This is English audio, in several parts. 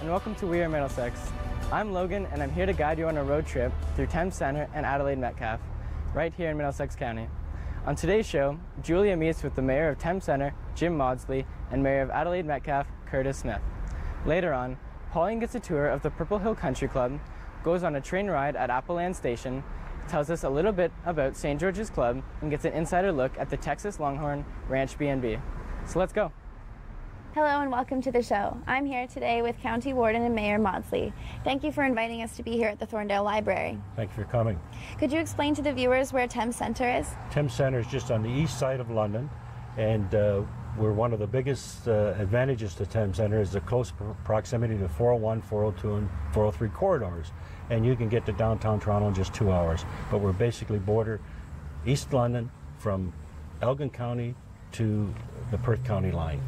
and welcome to We Are Middlesex. I'm Logan, and I'm here to guide you on a road trip through Thames Centre and Adelaide Metcalfe, right here in Middlesex County. On today's show, Julia meets with the Mayor of Thames Centre, Jim Maudsley, and Mayor of Adelaide Metcalfe, Curtis Smith. Later on, Pauline gets a tour of the Purple Hill Country Club, goes on a train ride at Appleland Station, tells us a little bit about St. George's Club, and gets an insider look at the Texas Longhorn Ranch B&B. So let's go. Hello and welcome to the show. I'm here today with County Warden and Mayor Maudsley. Thank you for inviting us to be here at the Thorndale Library. Thank you for coming. Could you explain to the viewers where Thames Centre is? Thames Centre is just on the east side of London, and we're one of the biggest advantages to Thames Centre is the close proximity to 401, 402, and 403 corridors. And you can get to downtown Toronto in just 2 hours. But we're basically border East London from Elgin County to the Perth County line.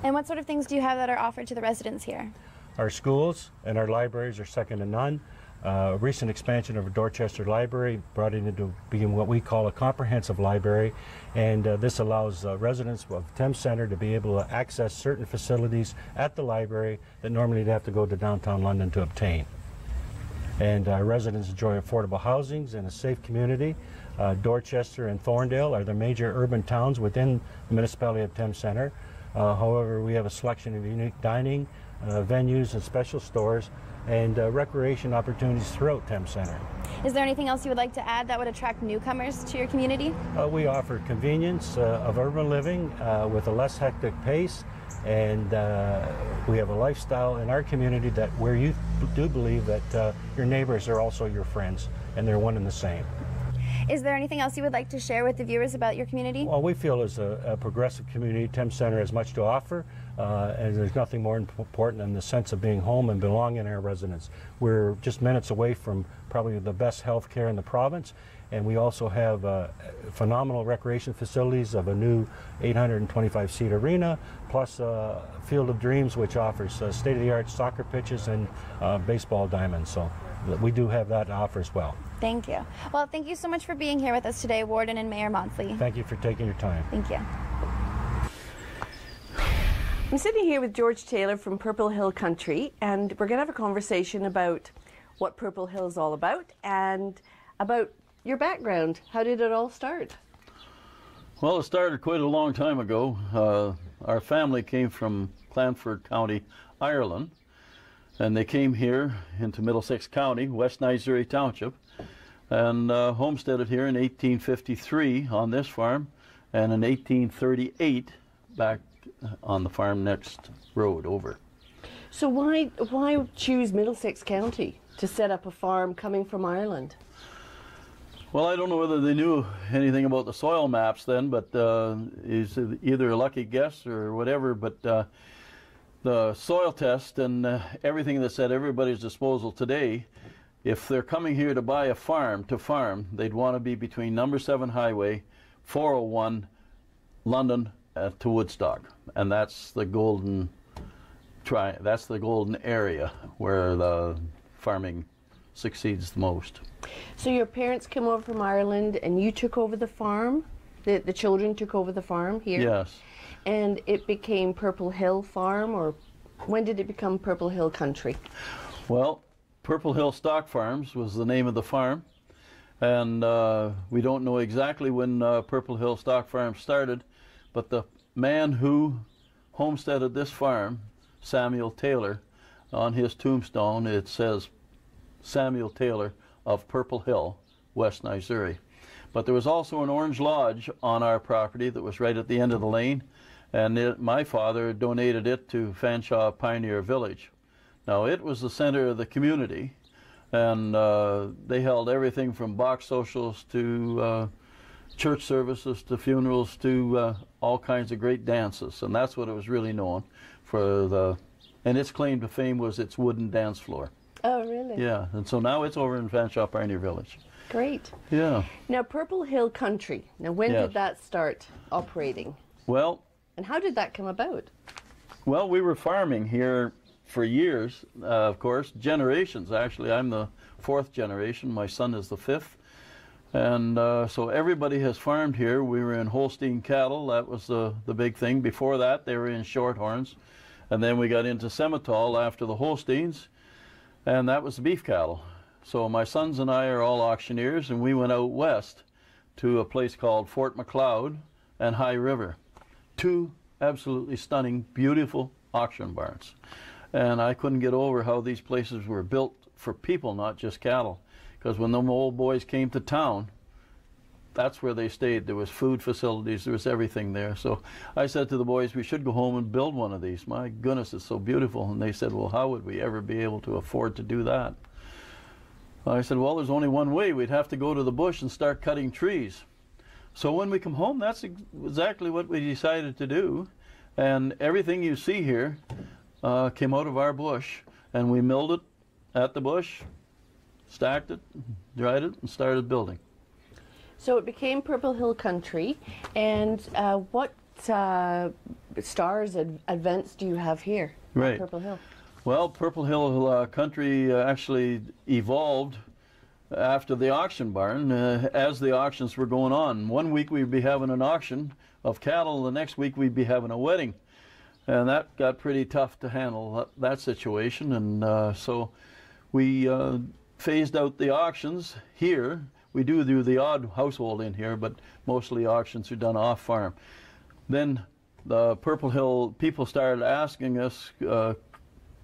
And what sort of things do you have that are offered to the residents here? Our schools and our libraries are second to none. A recent expansion of our Dorchester Library brought it into being what we call a comprehensive library, and this allows residents of Thames Centre to be able to access certain facilities at the library that normally they'd have to go to downtown London to obtain. And our residents enjoy affordable housings and a safe community. Dorchester and Thorndale are the major urban towns within the municipality of Thames Centre. However, we have a selection of unique dining, venues and special stores, and recreation opportunities throughout Thames Centre. Is there anything else you would like to add that would attract newcomers to your community? We offer convenience of urban living with a less hectic pace, and we have a lifestyle in our community that where you do believe that your neighbors are also your friends, and they're one and the same. Is there anything else you would like to share with the viewers about your community? Well, we feel as a progressive community, Thames Centre has much to offer, and there's nothing more important than the sense of being home and belonging in our residents. We're just minutes away from probably the best health care in the province, and we also have phenomenal recreation facilities of a new 825-seat arena, plus Field of Dreams, which offers state-of-the-art soccer pitches and baseball diamonds. So we do have that to offer as well. Thank you. Well, thank you so much for being here with us today, Warden and Mayor Maudsley. Thank you for taking your time. Thank you. I'm sitting here with George Taylor from Purple Hill Country, and we're going to have a conversation about what Purple Hill is all about and about your background. How did it all start? Well, it started quite a long time ago. Our family came from Clanford County, Ireland, and they came here into Middlesex County, West Nigeria Township, and homesteaded here in 1853 on this farm, and in 1838 back on the farm next road over. So why choose Middlesex County to set up a farm coming from Ireland? Well, I don't know whether they knew anything about the soil maps then, but it's either a lucky guess or whatever, but the soil test and everything that's at everybody's disposal today, if they're coming here to buy a farm, they'd want to be between number 7 Highway, 401, London to Woodstock, and that's the golden area where the farming succeeds the most. So your parents came over from Ireland and you took over the farm? The children took over the farm here? Yes. And it became Purple Hill Farm, or when did it become Purple Hill Country? Well, Purple Hill Stock Farms was the name of the farm, and we don't know exactly when Purple Hill Stock Farm started, but the man who homesteaded this farm, Samuel Taylor, on his tombstone it says Samuel Taylor of Purple Hill, West Nigeria. But there was also an Orange Lodge on our property that was right at the end of the lane, and my father donated it to Fanshawe Pioneer Village. Now, it was the center of the community, and they held everything from box socials to church services to funerals to all kinds of great dances, and that's what it was really known for. And its claim to fame was its wooden dance floor. Oh, really? Yeah, and so now it's over in Fanshawe Pioneer Village. Great. Yeah. Now, Purple Hill Country, now when Yes. did that start operating? Well, And how did that come about? well, we were farming here for years, of course, generations actually. I'm the 4th generation, my son is the 5th. And so everybody has farmed here. We were in Holstein cattle, that was the big thing. Before that, they were in Shorthorns. And then we got into Simmental after the Holsteins, and that was the beef cattle. So my sons and I are all auctioneers, and we went out west to a place called Fort McLeod and High River. Two absolutely stunning, beautiful auction barns. And I couldn't get over how these places were built for people, not just cattle. Because when them old boys came to town, that's where they stayed. There was food facilities, there was everything there. So I said to the boys, we should go home and build one of these. My goodness, it's so beautiful. And they said, well, how would we ever be able to afford to do that? I said, well, there's only one way. We'd have to go to the bush and start cutting trees. So when we come home, that's exactly what we decided to do. And everything you see here came out of our bush. And we milled it at the bush, stacked it, dried it, and started building. So it became Purple Hill Country. And what stars, events do you have here at Purple Hill? Well, Purple Hill Country actually evolved after the auction barn as the auctions were going on. One week we'd be having an auction of cattle, the next week we'd be having a wedding. And that got pretty tough to handle, that situation. And so we phased out the auctions here. We do the odd household in here, but mostly auctions are done off farm. Then the Purple Hill people started asking us,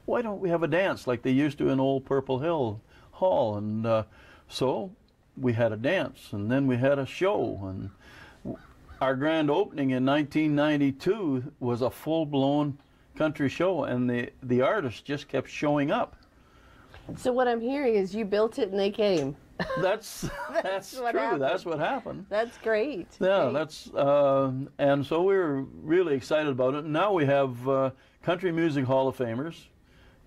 why don't we have a dance like they used to in old Purple Hill Hall? And so we had a dance, and then we had a show. And our grand opening in 1992 was a full-blown country show, and the artists just kept showing up. So what I'm hearing is you built it and they came. That's true. Happened. That's what happened. That's great. Yeah, great. that's and so we were really excited about it. And now we have Country Music Hall of Famers,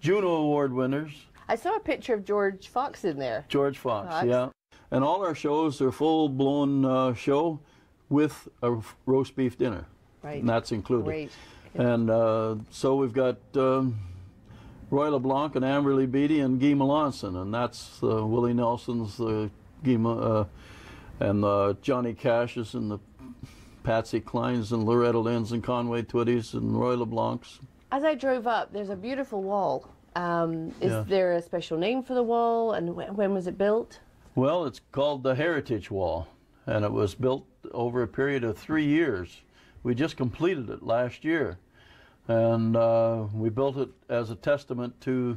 Juno Award winners. I saw a picture of George Fox in there. George Fox, yeah. And all our shows are full-blown show with a roast beef dinner. Right. And that's included. Great. And so we've got Roy LeBlanc and Amberly Beatty and Guy Melanson, and that's Willie Nelson's, and Johnny Cash's and the Patsy Clines and Loretta Lynn's and Conway Twitty's and Roy LeBlanc's. As I drove up, there's a beautiful wall. Is there a special name for the wall, and when was it built? Well, it's called the Heritage Wall, and it was built over a period of 3 years. We just completed it last year. And we built it as a testament to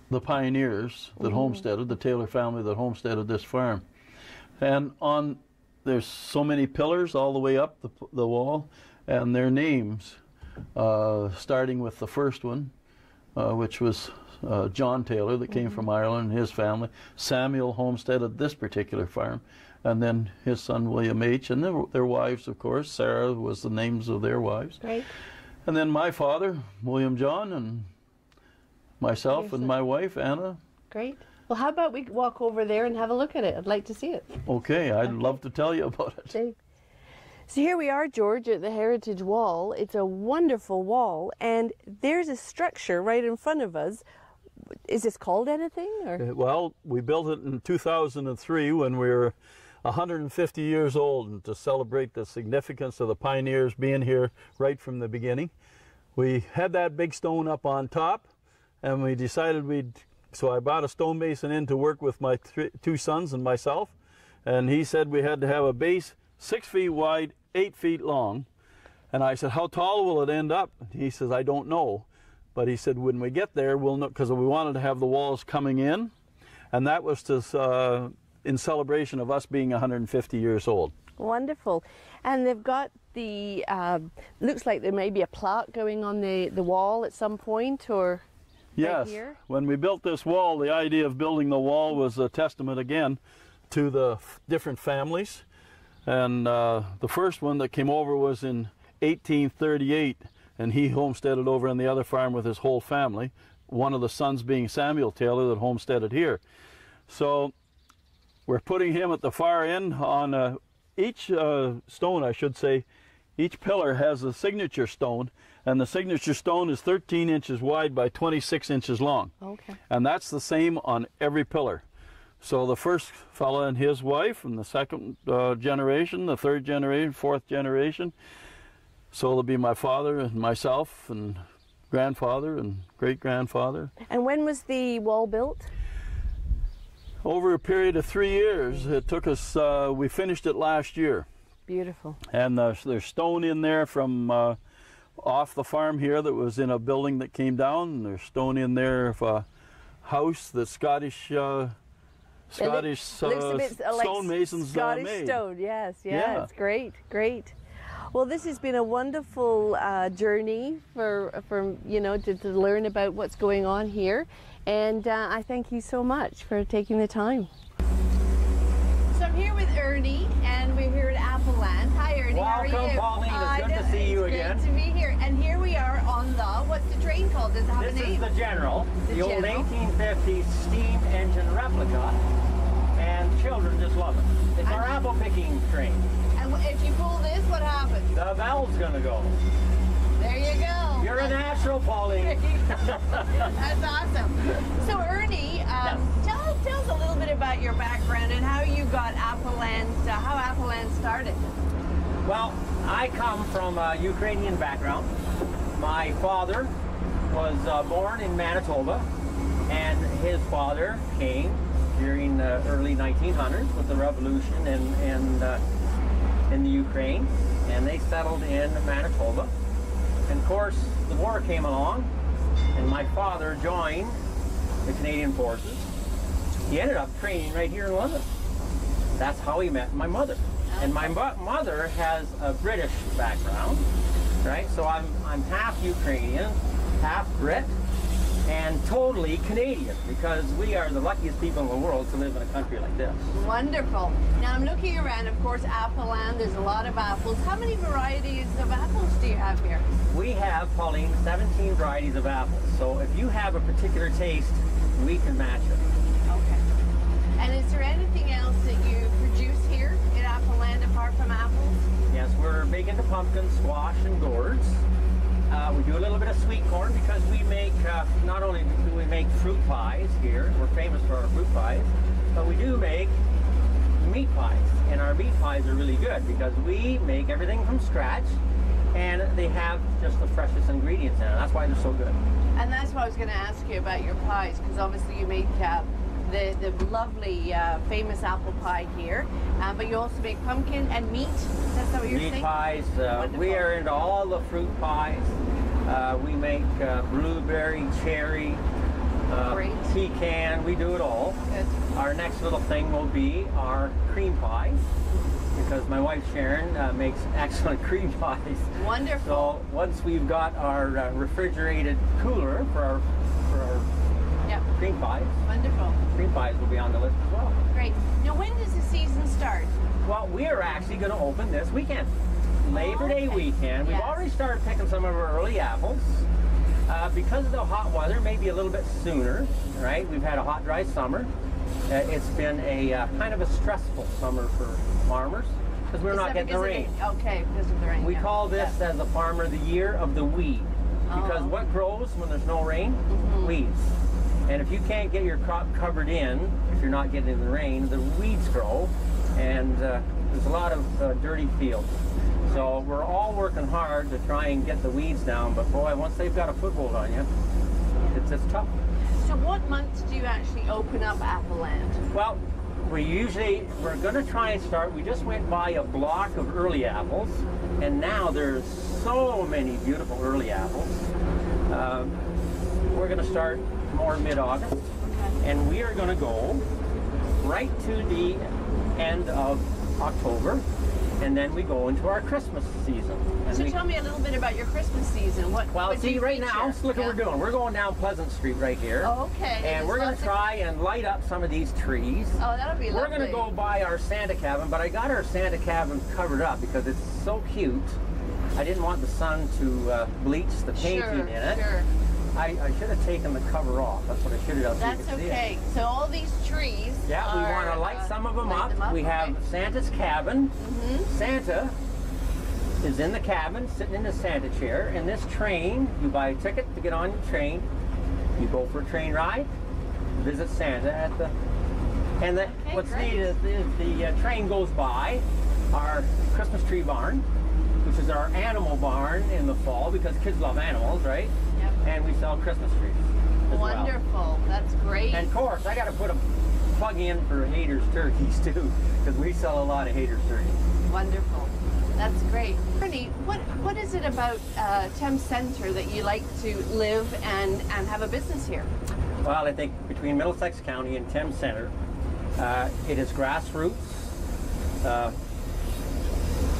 the pioneers that homesteaded, the Taylor family that homesteaded this farm. And there's so many pillars all the way up the wall, and their names, starting with the first one, which was John Taylor that came from Ireland, and his family. Samuel homesteaded this particular farm, and then his son William H., and their wives, of course. Sarah was the names of their wives. Right. And then my father, William John, and myself and my wife, Anna. Great. Well, how about we walk over there and have a look at it? I'd like to see it. Okay, I'd love to tell you about it. Okay. So here we are, George, at the Heritage Wall. It's a wonderful wall, and there's a structure right in front of us. Is this called anything? Or? Well, we built it in 2003 when we were 150 years old, and to celebrate the significance of the pioneers being here right from the beginning. We had that big stone up on top, and we decided so I brought a stonemason in to work with my two sons and myself, and he said we had to have a base 6 feet wide, 8 feet long. And I said, how tall will it end up? He says, I don't know. But he said, when we get there, we'll know, because we wanted to have the walls coming in, and that was to in celebration of us being 150 years old. Wonderful. And they've got the, looks like there may be a plaque going on the wall at some point, or yes. Right here? When we built this wall, the idea of building the wall was a testament again to the different families. And the first one that came over was in 1838, and he homesteaded over on the other farm with his whole family, one of the sons being Samuel Taylor that homesteaded here. So we're putting him at the far end on each stone, I should say. Each pillar has a signature stone, and the signature stone is 13 inches wide by 26 inches long. Okay. And that's the same on every pillar. So the first fella and his wife, and the second generation, the third generation, fourth generation. So it'll be my father and myself and grandfather and great-grandfather. And when was the wall built? Over a period of 3 years. It took us, we finished it last year. Beautiful. And there's stone in there from off the farm here that was in a building that came down. And there's stone in there of a house that Scottish looks a bit like stonemasons Scottish made. stone, yes, Yeah. it's great, great. Well, this has been a wonderful journey for you know, to learn about what's going on here, and I thank you so much for taking the time. So I'm here with Ernie, and we're here at Appleland. Hi, Ernie. How are you? Welcome, Pauline. It's good to see you again. It's great to be here. And here we are on the, what's the train called? Does it have a This name? is the General, the old General. 1850s steam engine replica, and children just love it. It's our apple picking train. And if you pull this, what happens? The valve's gonna go. There you go. You're a natural, Pauline. That's awesome. So Ernie, tell us a little bit about your background and how you got Appleland, how Appleland started. Well, I come from a Ukrainian background. My father was born in Manitoba, and his father came during the early 1900s with the revolution in the Ukraine, and they settled in Manitoba. And of course, the war came along, and my father joined the Canadian Forces. He ended up training right here in London. That's how he met my mother. And my mother has a British background, right? So I'm half Ukrainian, half Brit, and totally Canadian, because we are the luckiest people in the world to live in a country like this. Wonderful. Now I'm looking around, of course, Appleland, there's a lot of apples. How many varieties of apples do you have here? We have, Pauline, 17 varieties of apples. So if you have a particular taste, we can match it. Okay. And is there anything else that you produce here in Appleland apart from apples? Yes, we're big into pumpkin, squash, and gourds. We do a little bit of sweet corn because we make, not only do we make fruit pies here, we're famous for our fruit pies, but we do make meat pies. And our meat pies are really good because we make everything from scratch, and they have just the freshest ingredients in it. That's why they're so good. And that's what I was going to ask you about your pies, because obviously you make the lovely famous apple pie here, but you also make pumpkin and meat. That's what you're saying? Meat pies. We are into all the fruit pies. We make blueberry, cherry, pecan. We do it all. Good. Our next little thing will be our cream pie, because my wife Sharon makes excellent cream pies. Wonderful. So once we've got our refrigerated cooler for our cream pies, Wonderful. cream pies will be on the list as well. Great. Now, when does the season start? Well, we are actually going to open this weekend. Labor Day weekend. We've Yes. already started picking some of our early apples. Because of the hot weather, maybe a little bit sooner, right? We've had a hot, dry summer. It's been a kind of a stressful summer for farmers because we're not getting the rain. Okay, because of the rain. We yeah. call this, Yeah. as a farmer, the year of the weed. Because what grows when there's no rain? Weeds. And if you can't get your crop covered in, if you're not getting the rain, the weeds grow, and there's a lot of dirty fields. So we're all working hard to try and get the weeds down, but boy, once they've got a foothold on you, it's tough. So what months do you actually open up Appleland? Well, we're going to try and start. We just went by a block of early apples, and now there's so many beautiful early apples. We're going to start more mid-August, and we are going to go right to the end of October, and then we go into our Christmas season. And So tell me a little bit about your Christmas season. What do see, you right feature? now, look what we're doing. We're going down Pleasant Street right here. Oh, okay. And we're going to try and light up some of these trees. Oh, that'll be lovely. We're going to go by our Santa cabin, but I got our Santa cabin covered up because it's so cute. I didn't want the sun to bleach the painting in it. Sure. I should have taken the cover off. That's what I should have done. That's so you could see okay. it. So all these trees. Yeah, we want to light some of them up. We have Santa's cabin. Santa is in the cabin, sitting in the Santa chair. And this train, you buy a ticket to get on your train. You go for a train ride, visit Santa at the. And what's neat is the train goes by our Christmas tree barn, which is our animal barn in the fall, because kids love animals, right? Yep. and we sell Christmas trees as well. Wonderful. That's great. And of course, I got to put a plug in for Haters Turkeys too, because we sell a lot of Haters Turkeys. Wonderful. That's great. Bernie, what is it about Thames Centre that you like to live and have a business here? Well, I think between Middlesex County and Thames Centre, it is grassroots,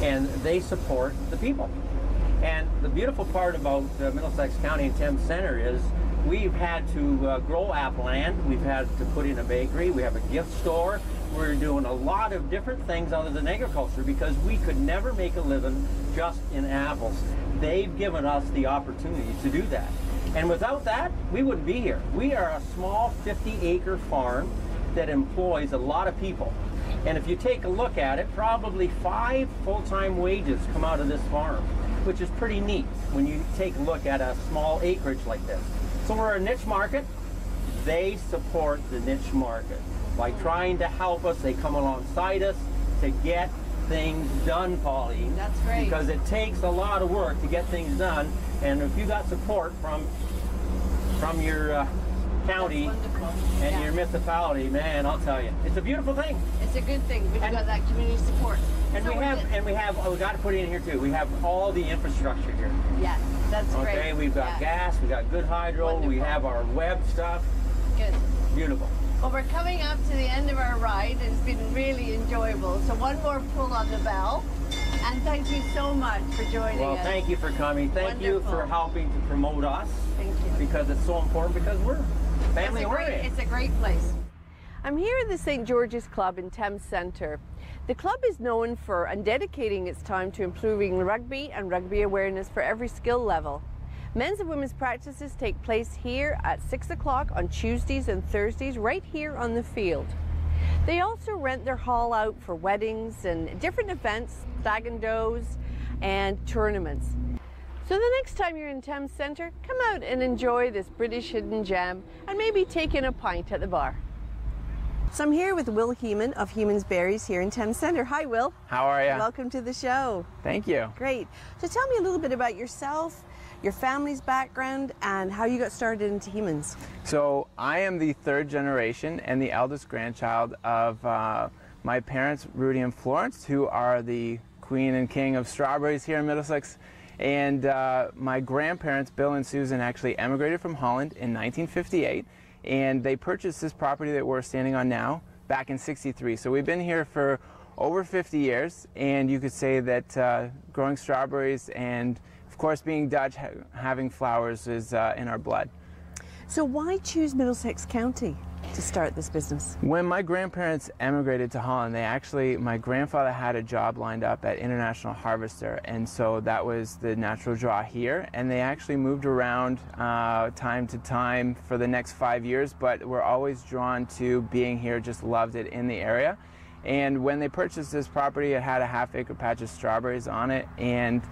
and they support the people. And the beautiful part about Middlesex County and Thames Centre is we've had to grow Appleland, we've had to put in a bakery, we have a gift store. We're doing a lot of different things other than agriculture because we could never make a living just in apples. They've given us the opportunity to do that. And without that, we wouldn't be here. We are a small 50-acre farm that employs a lot of people. And if you take a look at it, probably 5 full-time wages come out of this farm, which is pretty neat when you take a look at a small acreage like this. So we're a niche market. They support the niche market. By trying to help us, they come alongside us to get things done, Pauline. That's great. Because it takes a lot of work to get things done, and if you got support from your county and your municipality, man, I'll tell you, it's a beautiful thing. It's a good thing. We've got that community support. And so we got to put it in here too. We have all the infrastructure here. Yes, that's great. Okay, we've got gas, we got good hydro, Wonderful. we have our web stuff. Good. Beautiful. Well, we're coming up to the end of our ride. It's been really enjoyable. So one more pull on the bell. And thank you so much for joining us. Well, thank you for coming. Thank you for helping to promote us. Thank you. Because it's so important, because we're family oriented. It's a great place. I'm here at the St. George's Club in Thames Centre. The club is known for and dedicating its time to improving rugby and rugby awareness for every skill level. Men's and women's practices take place here at 6 o'clock on Tuesdays and Thursdays right here on the field. They also rent their hall out for weddings and different events, stag and does, and tournaments. So the next time you're in Thames Centre, come out and enjoy this British hidden gem and maybe take in a pint at the bar. So I'm here with Will Heeman of Heeman's Berries here in Thames Centre. Hi, Will. How are you? Welcome to the show. Thank you. Great. So tell me a little bit about yourself, your family's background, and how you got started into Heeman's. So I am the 3rd generation and the eldest grandchild of my parents, Rudy and Florence, who are the queen and king of strawberries here in Middlesex. And my grandparents, Bill and Susan, actually emigrated from Holland in 1958. And they purchased this property that we're standing on now back in '63. So we've been here for over 50 years, and you could say that growing strawberries and, of course, being Dutch, having flowers is in our blood. So why choose Middlesex County to start this business? When my grandparents emigrated to Holland, my grandfather had a job lined up at International Harvester, and so that was the natural draw here. And they actually moved around time to time for the next 5 years, but were always drawn to being here, just loved it in the area. And when they purchased this property, it had a half-acre patch of strawberries on it, and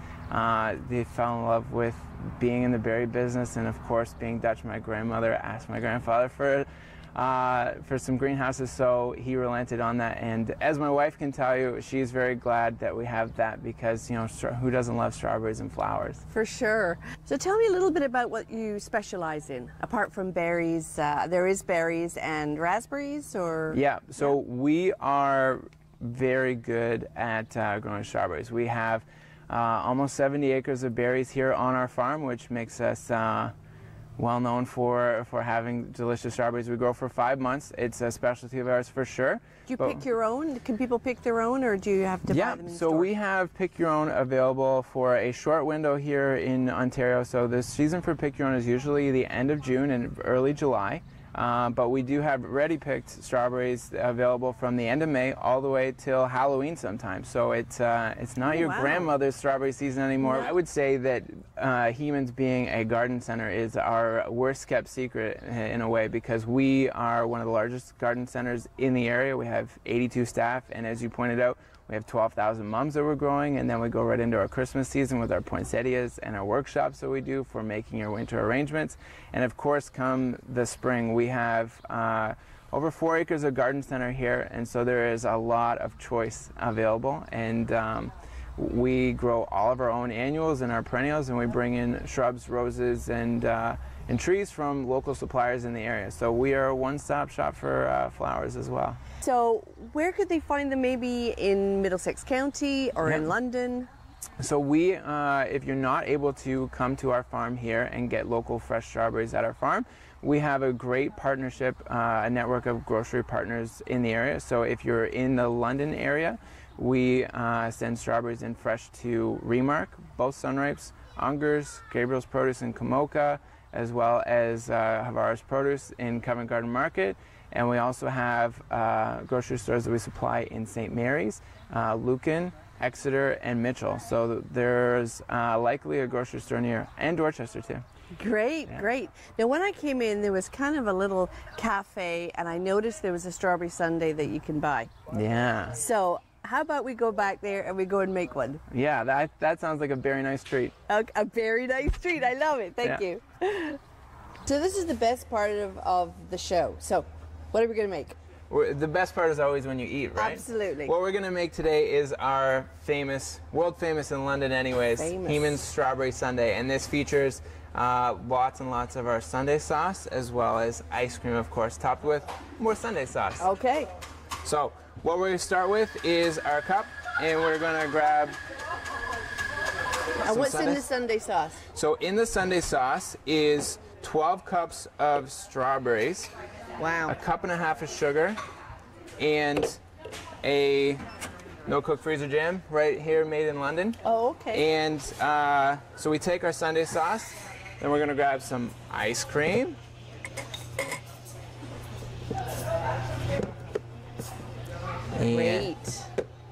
they fell in love with being in the berry business, and of course, being Dutch. My grandmother asked my grandfather for some greenhouses, so he relented on that. And as my wife can tell you, she's very glad that we have that, because, you know, who doesn't love strawberries and flowers? For sure. So tell me a little bit about what you specialize in, apart from berries. There is berries and raspberries, or? Yeah, so we are very good at growing strawberries. We have almost 70 acres of berries here on our farm, which makes us well known for having delicious strawberries. We grow for 5 months. It's a specialty of ours for sure. Do you pick your own? Can people pick their own, or do you have to buy them in store? So we have Pick Your Own available for a short window here in Ontario. So the season for Pick Your Own is usually the end of June and early July. But we do have ready-picked strawberries available from the end of May all the way till Halloween sometimes. So it's not your grandmother's strawberry season anymore. I would say that Heeman's being a garden center is our worst-kept secret in a way, because we are one of the largest garden centers in the area. We have 82 staff, and as you pointed out, we have 12,000 mums that we're growing, and then we go right into our Christmas season with our poinsettias and our workshops that we do for making your winter arrangements. And of course, come the spring, we have over 4 acres of garden center here, and so there is a lot of choice available. And we grow all of our own annuals and our perennials, and we bring in shrubs, roses, and trees from local suppliers in the area. So we are a one-stop shop for flowers as well. So where could they find them? Maybe in Middlesex County or in London? So we, if you're not able to come to our farm here and get local fresh strawberries at our farm, we have a great partnership, a network of grocery partners in the area. So if you're in the London area, we send strawberries in fresh to Remark, both Sunripes, Ungers, Gabriel's Produce in Kamoka, as well as Havara's Produce in Covent Garden Market. And we also have grocery stores that we supply in St. Mary's, Lucan, Exeter, and Mitchell. So there's likely a grocery store near, and Dorchester too. Great, great. Now when I came in, there was kind of a little cafe, and I noticed there was a strawberry sundae that you can buy. Yeah. So how about we go back there and we go and make one? Yeah, that sounds like a very nice treat. A very nice treat. I love it. Thank you. So this is the best part of the show. So what are we going to make? The best part is always when you eat, right? Absolutely. What we're going to make today is our famous, world famous in London anyways, Heeman's Strawberry Sundae. And this features lots and lots of our sundae sauce, as well as ice cream, of course, topped with more sundae sauce. Okay. So what we're going to start with is our cup, and we're going to grab And what's sundae. in the sundae sauce? So in the sundae sauce is 12 cups of strawberries, Wow. a cup and a half of sugar, and a no-cook freezer jam right here made in London. Oh, okay. And so we take our sundae sauce, then we're going to grab some ice cream. Great.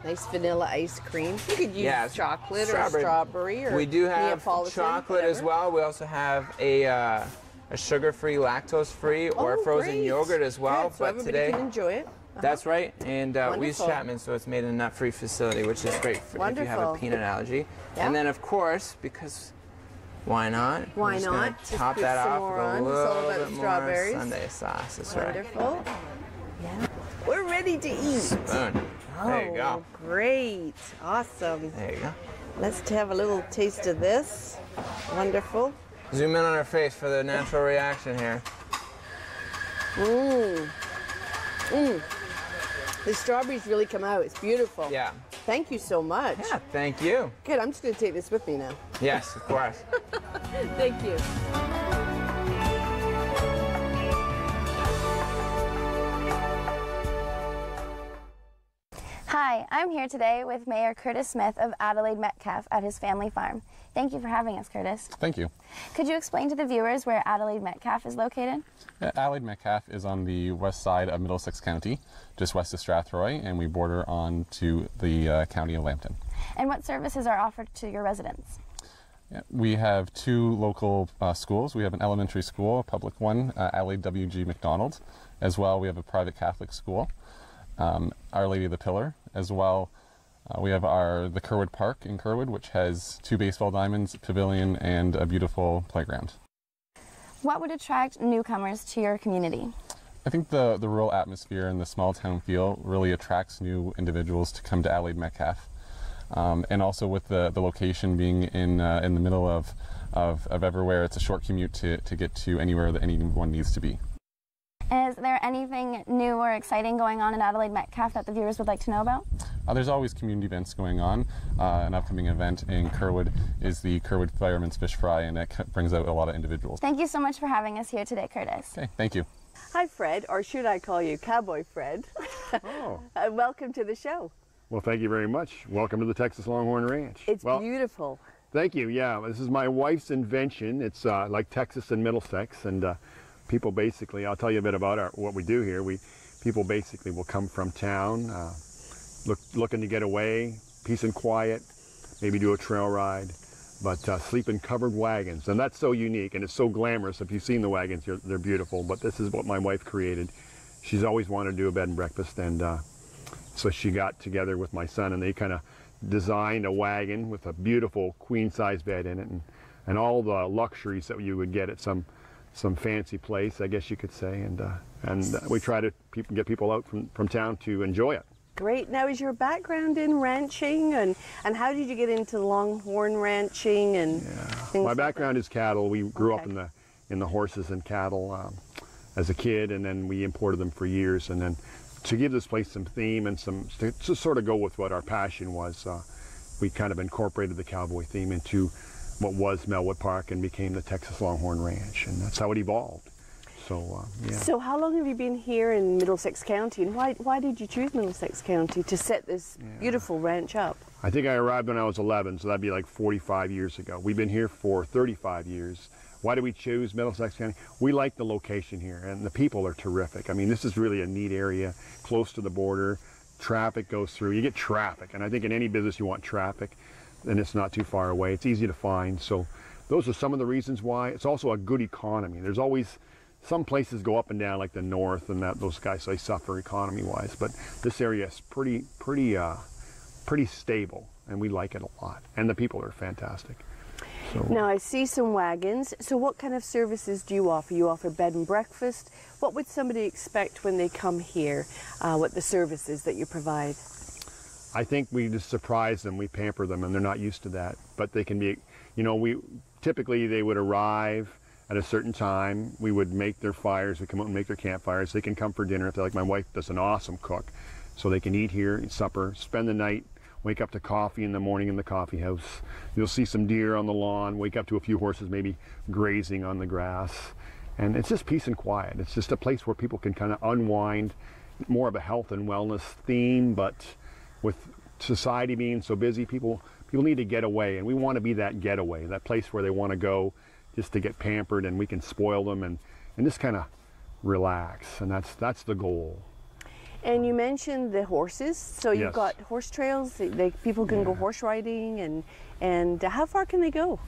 Nice vanilla ice cream. You could use chocolate or strawberry or we do have Neapolitan, chocolate as whatever. well. We also have a sugar-free, lactose-free, or frozen great. yogurt as well. Good. So everybody can enjoy it. That's right, and we use Wonderful. Chapman, so it's made in a nut-free facility, which is great for if you have a Wonderful. peanut allergy. Yeah. And then, of course, because why not? Why we're just gonna not? Just top put that some off more with a on. It's all little about bit more strawberries. sundae sauce. That's right. Wonderful. Yeah. We're ready to eat. Spoon. There you go. Great. Awesome. There you go. Let's have a little taste of this. Wonderful. Zoom in on her face for the natural reaction here. Mmm. Mmm. The strawberries really come out. It's beautiful. Yeah. Thank you so much. Yeah, thank you. Good. I'm just going to take this with me now. Yes, of course. Thank you. Hi, I'm here today with Mayor Curtis Smith of Adelaide Metcalfe at his family farm. Thank you for having us, Curtis. Thank you. Could you explain to the viewers where Adelaide Metcalfe is located? Adelaide Metcalfe is on the west side of Middlesex County, just west of Strathroy, and we border on to the county of Lambton. And what services are offered to your residents? We have two local schools. We have an elementary school, a public one, Adelaide W.G. McDonald. As well, we have a private Catholic school, Our Lady of the Pillar. As well, we have the Curwood Park in Curwood, which has 2 baseball diamonds, a pavilion, and a beautiful playground. What would attract newcomers to your community? I think the rural atmosphere and the small town feel really attracts new individuals to come to Adelaide Metcalfe. And also with the location being in the middle of everywhere, it's a short commute to get to anywhere that anyone needs to be. Is there anything new or exciting going on in Adelaide Metcalfe that the viewers would like to know about? There's always community events going on. An upcoming event in Curwood is the Curwood Fireman's Fish Fry, and that brings out a lot of individuals. Thank you so much for having us here today, Curtis. Okay, thank you. Hi, Fred, or should I call you Cowboy Fred? Oh. Welcome to the show. Well, thank you very much. Welcome to the Texas Longhorn Ranch. It's beautiful. Thank you. Yeah, this is my wife's invention. It's like Texas and Middlesex, and people basically, I'll tell you a bit about what we do here. People basically will come from town, looking to get away, peace and quiet, maybe do a trail ride, but sleep in covered wagons. And that's so unique, and it's so glamorous. If you've seen the wagons, they're beautiful, but this is what my wife created. She's always wanted to do a bed and breakfast, and so she got together with my son, and they kind of designed a wagon with a beautiful queen-size bed in it, and all the luxuries that you would get at some fancy place, I guess you could say, and we try to get people out from town to enjoy it. Great. Now, is your background in ranching, and how did you get into Longhorn ranching and things My like background that? is cattle. We grew up in the horses and cattle as a kid, and then we imported them for years. And then to give this place some theme and to sort of go with what our passion was, we kind of incorporated the cowboy theme into what was Melwood Park and became the Texas Longhorn Ranch, and that's how it evolved. So, yeah. So how long have you been here in Middlesex County, and why did you choose Middlesex County to set this beautiful ranch up? I think I arrived when I was 11, so that'd be like 45 years ago. We've been here for 35 years. Why did we choose Middlesex County? We like the location here, and the people are terrific. I mean, this is really a neat area, close to the border. Traffic goes through. You get traffic, and I think in any business you want traffic, and it's not too far away. It's easy to find, so those are some of the reasons why. It's also a good economy. There's always some places go up and down, like the north, and those guys, they suffer economy-wise. But this area is pretty stable, and we like it a lot. And the people are fantastic. So, now I see some wagons. So what kind of services do you offer? You offer bed and breakfast. What would somebody expect when they come here? What the services that you provide? I think we just surprise them. We pamper them, and they're not used to that. But they can be, typically they would arrive at a certain time. We would make their fires. We come out and make their campfires. They can come for dinner if they like. My wife does an awesome cook, so they can eat here, eat supper, spend the night, wake up to coffee in the morning in the coffee house. You'll see some deer on the lawn, wake up to a few horses maybe grazing on the grass. And it's just peace and quiet. It's just a place where people can kind of unwind, more of a health and wellness theme, but with society being so busy, people need to get away, and we want to be that getaway, that place where they want to go just to get pampered, and we can spoil them and just kind of relax, and that's the goal. And you mentioned the horses, so you've got horse trails. People can go horse riding, and how far can they go?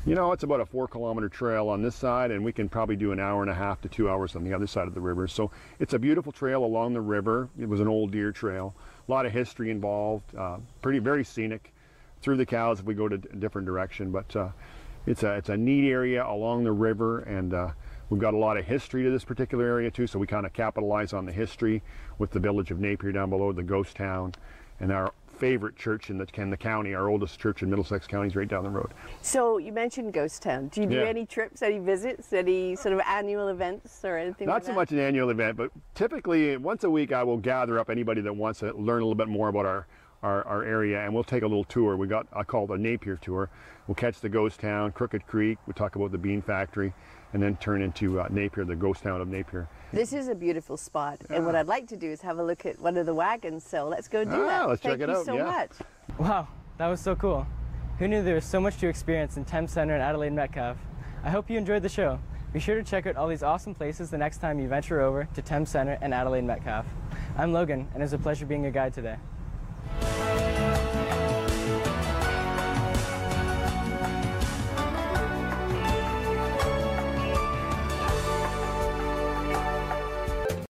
It's about a 4-kilometer trail on this side, and we can probably do 1.5 hours to 2 hours on the other side of the river. So it's a beautiful trail along the river. It was an old deer trail. A lot of history involved, very scenic. Through the cows if we go to a different direction, but it's a neat area along the river, and we've got a lot of history to this particular area too, so we kind of capitalize on the history with the village of Napier down below, the ghost town, and our favorite church in the county, our oldest church in Middlesex County is right down the road. So you mentioned ghost town. Do you do any trips, any visits, any sort of annual events or anything like that? Not so much an annual event, but typically once a week I will gather up anybody that wants to learn a little bit more about our area, and we'll take a little tour. I call it the Napier tour. We'll catch the ghost town, Crooked Creek. We'll talk about the bean factory, and then turn into Napier, the ghost town of Napier. This is a beautiful spot, and what I'd like to do is have a look at one of the wagons, so let's go do that. Let's check it out. Thank you so much. Wow, that was so cool. Who knew there was so much to experience in Thames Centre and Adelaide Metcalfe? I hope you enjoyed the show. Be sure to check out all these awesome places the next time you venture over to Thames Centre and Adelaide Metcalfe. I'm Logan, and it's a pleasure being your guide today.